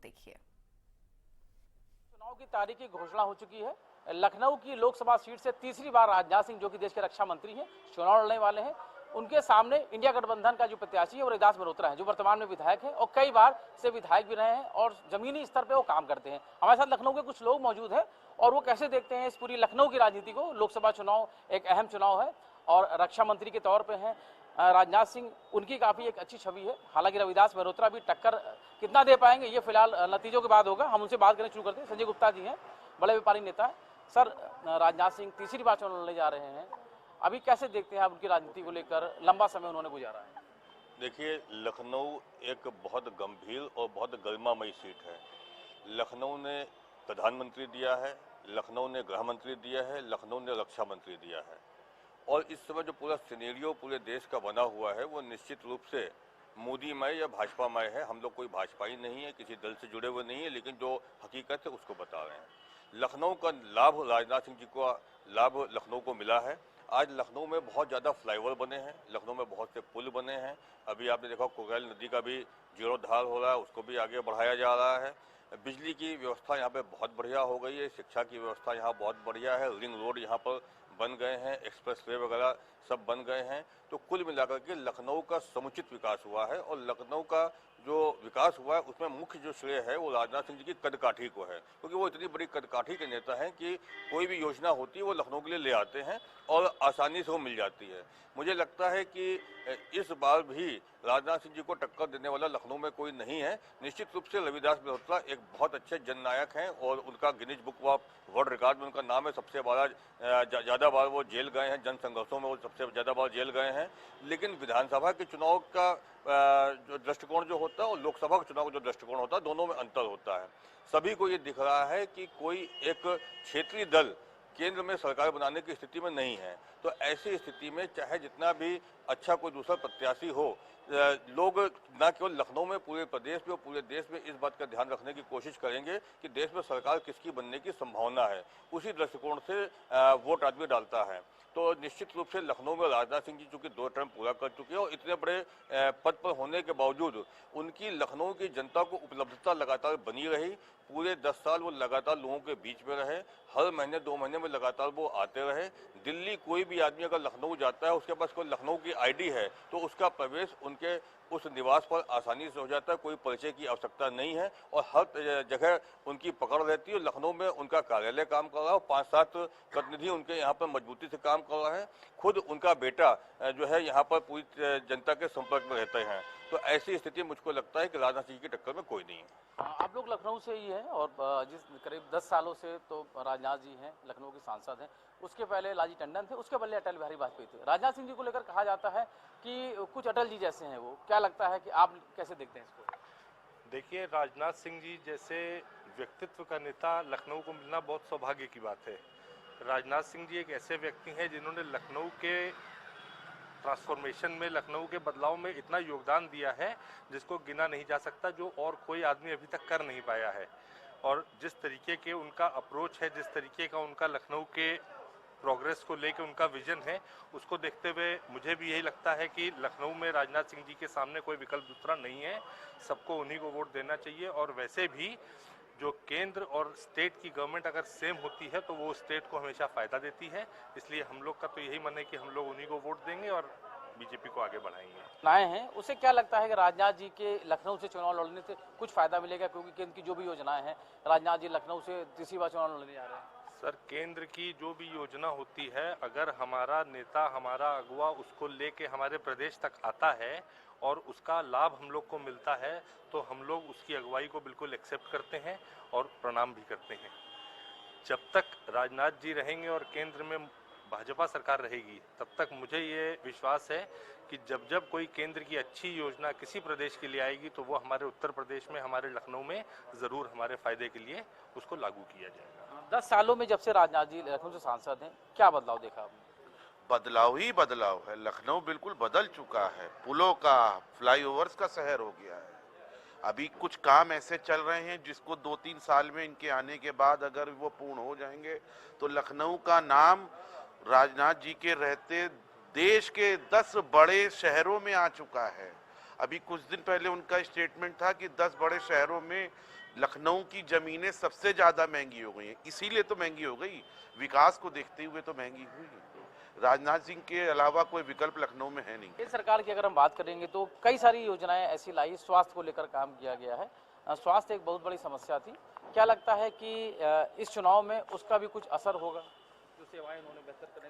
देखिए। चुनाव की तारीख की घोषणा हो चुकी है। लखनऊ की लोकसभा सीट से तीसरी बार राजनाथ सिंह, जो कि देश के रक्षा मंत्री हैं, चुनाव लड़ने वाले हैं। उनके सामने इंडिया गठबंधन का जो प्रत्याशी है वो रविदास मल्होत्रा है, जो वर्तमान में विधायक है और कई बार से विधायक भी रहे हैं और जमीनी स्तर पे वो काम करते हैं। हमारे साथ लखनऊ के कुछ लोग मौजूद हैं और वो कैसे देखते हैं इस पूरी लखनऊ की राजनीति को। लोकसभा चुनाव एक अहम चुनाव है और रक्षा मंत्री के तौर पर हैं राजनाथ सिंह, उनकी काफ़ी एक अच्छी छवि है। हालांकि रविदास मल्होत्रा भी टक्कर कितना दे पाएंगे ये फिलहाल नतीजों के बाद होगा। हम उनसे बात करना शुरू करते हैं। संजय गुप्ता जी हैं, बड़े व्यापारी नेता है। सर, राजनाथ सिंह तीसरी बार चुनाव लड़ने जा रहे हैं, अभी कैसे देखते हैं आप उनकी राजनीति को लेकर? लंबा समय उन्होंने गुजारा है। देखिए, लखनऊ एक बहुत गंभीर और बहुत गरिमामयी सीट है। लखनऊ ने प्रधानमंत्री दिया है, लखनऊ ने गृह मंत्री दिया है, लखनऊ ने रक्षा मंत्री दिया है और इस समय जो पूरा सिनेरियो पूरे देश का बना हुआ है वो निश्चित रूप से मोदीमय या भाजपामय है। हम लोग कोई भाजपाई नहीं है, किसी दल से जुड़े हुए नहीं है, लेकिन जो हकीकत है उसको बता रहे हैं। लखनऊ का लाभ राजनाथ सिंह जी को लाभ लखनऊ को मिला है। आज लखनऊ में बहुत ज़्यादा फ्लाईओवर बने हैं, लखनऊ में बहुत से पुल बने हैं। अभी आपने देखा कोकैल नदी का भी जीर्णोद्धार हो रहा है, उसको भी आगे बढ़ाया जा रहा है। बिजली की व्यवस्था यहाँ पे बहुत बढ़िया हो गई है, शिक्षा की व्यवस्था यहाँ बहुत बढ़िया है, रिंग रोड यहाँ पर बन गए हैं, एक्सप्रेस वे वगैरह सब बन गए हैं। तो कुल मिलाकर के लखनऊ का समुचित विकास हुआ है और लखनऊ का जो विकास हुआ है उसमें मुख्य जो श्रेय है वो राजनाथ सिंह जी की कदकाठी को है, क्योंकि वो इतनी बड़ी कदकाठी के नेता हैं कि कोई भी योजना होती है वो लखनऊ के लिए ले आते हैं और आसानी से वो मिल जाती है। मुझे लगता है कि इस बार भी राजनाथ सिंह जी को टक्कर देने वाला लखनऊ में कोई नहीं है। निश्चित रूप से रविदास मल्होत्रा एक बहुत अच्छे जननायक हैं और उनका Guinness book of world record में उनका नाम है। सबसे बड़ा ज़्यादा बार वो जेल गए हैं, जन संघर्षों में वो सबसे ज़्यादा बार जेल गए हैं। लेकिन विधानसभा के चुनाव का जो दृष्टिकोण जो होता है और लोकसभा के चुनाव का जो दृष्टिकोण होता है, दोनों में अंतर होता है। सभी को ये दिख रहा है कि कोई एक क्षेत्रीय दल केंद्र में सरकार बनाने की स्थिति में नहीं है। तो ऐसी स्थिति में चाहे जितना भी अच्छा कोई दूसरा प्रत्याशी हो, लोग न केवल लखनऊ में पूरे प्रदेश में और पूरे देश में इस बात का ध्यान रखने की कोशिश करेंगे कि देश में सरकार किसकी बनने की संभावना है। उसी दृष्टिकोण से वोट आदमी डालता है। तो निश्चित रूप से लखनऊ में राजनाथ सिंह जी चूँकि 2 टर्म पूरा कर चुके हैं और इतने बड़े पद पर होने के बावजूद उनकी लखनऊ की जनता को उपलब्धता लगातार बनी रही। पूरे 10 साल वो लगातार लोगों के बीच में रहे, हर महीने 2 महीने में लगातार वो आते रहे। दिल्ली कोई भी आदमी अगर लखनऊ जाता है, उसके पास कोई लखनऊ की आईडी है तो उसका प्रवेश उनके उस निवास पर आसानी से हो जाता है, कोई परिचय की आवश्यकता नहीं है और हर जगह उनकी पकड़ रहती है। लखनऊ में उनका कार्यालय काम कर रहा है, 5-7 प्रतिनिधि उनके यहाँ पर मजबूती से काम कर रहा है। खुद उनका बेटा जो है यहाँ पर पूरी जनता के संपर्क में रहते हैं। तो ऐसी स्थिति मुझको लगता है कि राजनाथ सिंह की टक्कर में कोई नहीं है। आप लोग लखनऊ से ही हैं और जिस करीब 10 सालों से तो राजनाथ जी हैं, लखनऊ के सांसद हैं। उसके पहले लालजी टंडन थे, उसके पहले अटल बिहारी वाजपेयी थे। राजनाथ सिंह जी को लेकर कहा जाता है कि कुछ अटल जी जैसे हैं वो, क्या लगता है कि आप कैसे देखते हैं इसको? देखिए, राजनाथ सिंह जी जैसे व्यक्तित्व का नेता लखनऊ को मिलना बहुत सौभाग्य की बात है। राजनाथ सिंह जी एक ऐसे व्यक्ति हैं जिन्होंने लखनऊ के ट्रांसफॉर्मेशन में, लखनऊ के बदलाव में इतना योगदान दिया है जिसको गिना नहीं जा सकता, जो और कोई आदमी अभी तक कर नहीं पाया है। और जिस तरीके के उनका अप्रोच है, जिस तरीके का उनका लखनऊ के प्रोग्रेस को लेकर उनका विजन है, उसको देखते हुए मुझे भी यही लगता है कि लखनऊ में राजनाथ सिंह जी के सामने कोई विकल्प दूसरा नहीं है। सबको उन्हीं को वोट देना चाहिए और वैसे भी जो केंद्र और स्टेट की गवर्नमेंट अगर सेम होती है तो वो स्टेट को हमेशा फ़ायदा देती है। इसलिए हम लोग का तो यही मन है कि हम लोग उन्हीं को वोट देंगे और बीजेपी को आगे बढ़ाएंगे। योजनाएं हैं, उसे क्या लगता है कि राजनाथ जी के लखनऊ से चुनाव लड़ने से कुछ फायदा मिलेगा? क्योंकि केंद्र की जो भी योजनाएं हैं, राजनाथ जी लखनऊ से तीसरी बार चुनाव लड़ने जा रहे हैं। सर, केंद्र की जो भी योजना होती है, अगर हमारा नेता, हमारा अगुवा उसको लेके हमारे प्रदेश तक आता है और उसका लाभ हम लोग को मिलता है तो हम लोग उसकी अगुवाई को बिल्कुल एक्सेप्ट करते हैं और प्रणाम भी करते हैं। जब तक राजनाथ जी रहेंगे और केंद्र में भाजपा सरकार रहेगी, तब तक मुझे ये विश्वास है कि जब जब कोई केंद्र की अच्छी योजना किसी प्रदेश के लिए आएगी तो वो हमारे उत्तर प्रदेश में, हमारे लखनऊ में ज़रूर हमारे फायदे के लिए उसको लागू किया जाएगा। 10 सालों में जब से राजनाथ जी लखनऊ से सांसद हैं, क्या बदलाव देखा आपने? बदलाव ही बदलाव है। लखनऊ बिल्कुल बदल चुका है, पुलों का, फ्लाईओवर्स का शहर हो गया है। अभी कुछ काम ऐसे चल रहे हैं जिसको 2-3 साल में इनके आने के बाद अगर वो पूर्ण हो जाएंगे तो लखनऊ का नाम राजनाथ जी के रहते देश के 10 बड़े शहरों में आ चुका है। अभी कुछ दिन पहले उनका स्टेटमेंट था कि 10 बड़े शहरों में लखनऊ की जमीनें सबसे ज्यादा महंगी हो गई हैं। इसीलिए तो महंगी हो गई, विकास को देखते हुए तो महंगी हुई। राजनाथ सिंह के अलावा कोई विकल्प लखनऊ में है नहीं। केंद्र सरकार की अगर हम बात करेंगे तो कई सारी योजनाएं ऐसी लाई, स्वास्थ्य को लेकर काम किया गया है। स्वास्थ्य एक बहुत बड़ी समस्या थी। क्या लगता है कि इस चुनाव में उसका भी कुछ असर होगा, जो सेवाएं उन्होंने बेहतर करने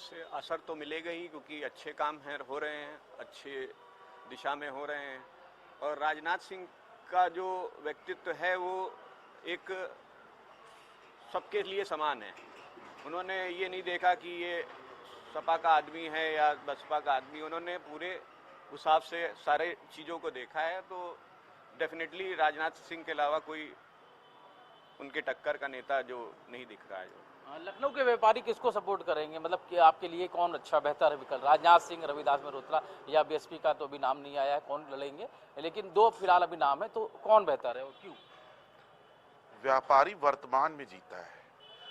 से असर तो मिलेगा ही, क्योंकि अच्छे काम हो रहे हैं, अच्छे दिशा में हो रहे हैं। और राजनाथ सिंह का जो व्यक्तित्व है वो एक सबके लिए समान है। उन्होंने ये नहीं देखा कि ये सपा का आदमी है या बसपा का आदमी, उन्होंने पूरे हिसाब से सारे चीज़ों को देखा है। तो डेफिनेटली राजनाथ सिंह के अलावा कोई उनके टक्कर का नेता जो नहीं दिख रहा है। जो लखनऊ के व्यापारी किसको सपोर्ट करेंगे, मतलब कि आपके लिए कौन अच्छा बेहतर है विकल्प? राजनाथ सिंह, रविदास मल्होत्रा या बीएसपी का तो अभी नाम नहीं आया है कौन लड़ेंगे, लेकिन दो फिलहाल अभी नाम है, तो कौन बेहतर है और क्यों? व्यापारी वर्तमान में जीता है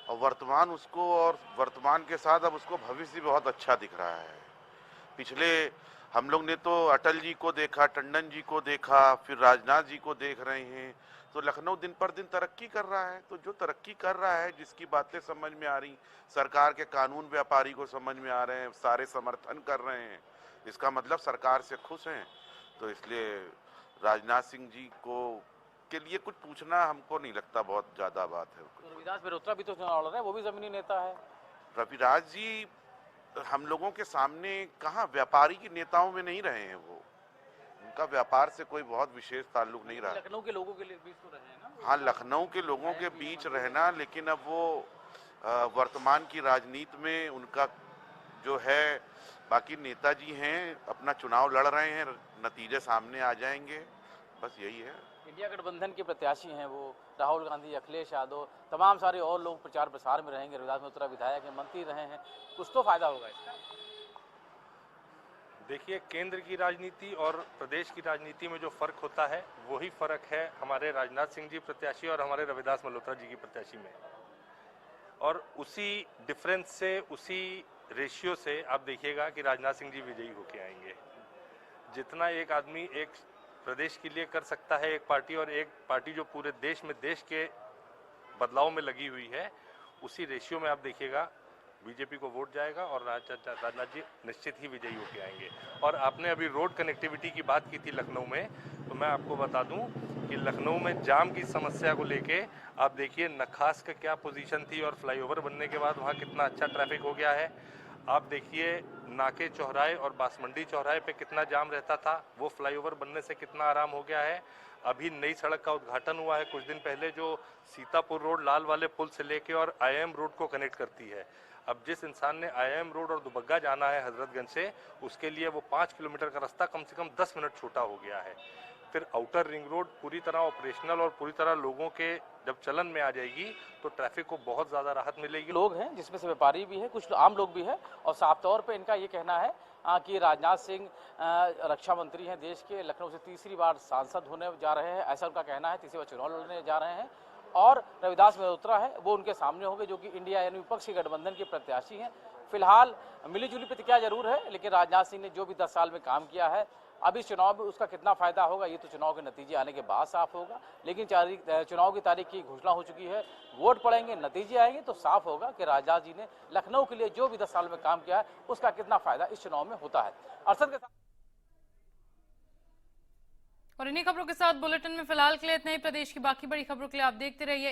और वर्तमान उसको, और वर्तमान के साथ अब उसको भविष्य बहुत अच्छा दिख रहा है। पिछले हम लोग ने तो अटल जी को देखा, टंडन जी को देखा, फिर राजनाथ जी को देख रहे हैं। तो लखनऊ दिन पर दिन तरक्की कर रहा है। तो जो तरक्की कर रहा है, जिसकी बातें समझ में आ रही, सरकार के कानून व्यापारी को समझ में आ रहे हैं, सारे समर्थन कर रहे हैं, इसका मतलब सरकार से खुश हैं। तो इसलिए राजनाथ सिंह जी को के लिए कुछ पूछना हमको नहीं लगता बहुत ज्यादा बात है। तो रविदास मल्होत्रा भी तो चुनाव लड़ रहे हैं, वो भी जमीनी नेता है। रविराज जी हम लोगों के सामने कहाँ व्यापारी के नेताओं में नहीं रहे हैं। वो उनका व्यापार से कोई बहुत विशेष ताल्लुक नहीं रहा। लखनऊ के लोगों के लिए बीच तो रहे हैं ना। हाँ, लखनऊ के लोगों के बीच रहना, लेकिन अब वो वर्तमान की राजनीति में उनका जो है, बाकी नेताजी हैं अपना चुनाव लड़ रहे हैं, नतीजे सामने आ जाएंगे, बस यही है। इंडिया गठबंधन के प्रत्याशी हैं वो, राहुल गांधी, अखिलेश यादव, तमाम सारे और लोग प्रचार प्रसार में रहेंगे। रविदास मल्होत्रा विधायक हैं, मंत्री रहे हैं, कुछ तो फायदा होगा इसका। देखिए, केंद्र की राजनीति और प्रदेश की राजनीति में जो फर्क होता है वही फर्क है हमारे राजनाथ सिंह जी प्रत्याशी और हमारे रविदास मल्होत्रा जी की प्रत्याशी में। और उसी डिफरेंस से, उसी रेशियो से आप देखिएगा कि राजनाथ सिंह जी विजयी होके आएंगे। जितना एक आदमी एक प्रदेश के लिए कर सकता है, एक पार्टी, और एक पार्टी जो पूरे देश में, देश के बदलाव में लगी हुई है, उसी रेशियो में आप देखिएगा बीजेपी को वोट जाएगा और राजनाथ जी निश्चित ही विजयी होके आएंगे। और आपने अभी रोड कनेक्टिविटी की बात की थी लखनऊ में, तो मैं आपको बता दूं कि लखनऊ में जाम की समस्या को लेके आप देखिए नखास का क्या पोजीशन थी और फ्लाईओवर बनने के बाद वहाँ कितना अच्छा ट्रैफिक हो गया है। आप देखिए नाके चौराहे और बासमंडी चौराहे पे कितना जाम रहता था, वो फ्लाईओवर बनने से कितना आराम हो गया है। अभी नई सड़क का उद्घाटन हुआ है कुछ दिन पहले, जो सीतापुर रोड लाल वाले पुल से लेके और IIM रोड को कनेक्ट करती है। अब जिस इंसान ने IIM रोड और दुबग्गा जाना है हजरतगंज से, उसके लिए वो 5 किलोमीटर का रास्ता कम से कम 10 मिनट छोटा हो गया है। फिर आउटर रिंग रोड पूरी तरह ऑपरेशनल और पूरी तरह लोगों के जब चलन में आ जाएगी तो ट्रैफिक को बहुत ज़्यादा राहत मिलेगी। लोग हैं जिसमें से व्यापारी भी हैं, कुछ आम लोग भी हैं, और साफ तौर पे इनका ये कहना है कि राजनाथ सिंह रक्षा मंत्री हैं देश के, लखनऊ से तीसरी बार सांसद होने जा रहे हैं, ऐसा उनका कहना है, तीसरी बार चुनाव लड़ने जा रहे हैं। और रविदास मल्होत्रा है वो उनके सामने होंगे, जो कि इंडिया यानी विपक्षी गठबंधन के प्रत्याशी हैं। फिलहाल मिलीजुली प्रतिक्रिया जरूर है, लेकिन राजनाथ सिंह ने जो भी 10 साल में काम किया है, अब इस चुनाव में उसका कितना फायदा होगा ये तो चुनाव के नतीजे आने के बाद साफ होगा। लेकिन चुनाव की तारीख की घोषणा हो चुकी है, वोट पड़ेंगे, नतीजे आएंगे तो साफ होगा कि राजनाथ जी ने लखनऊ के लिए जो भी 10 साल में काम किया है उसका कितना फायदा इस चुनाव में होता है। अरशद के साथ और इन्हीं खबरों के साथ बुलेटिन में फिलहाल के लिए इतना ही। प्रदेश की बाकी बड़ी खबरों के लिए आप देखते रहिए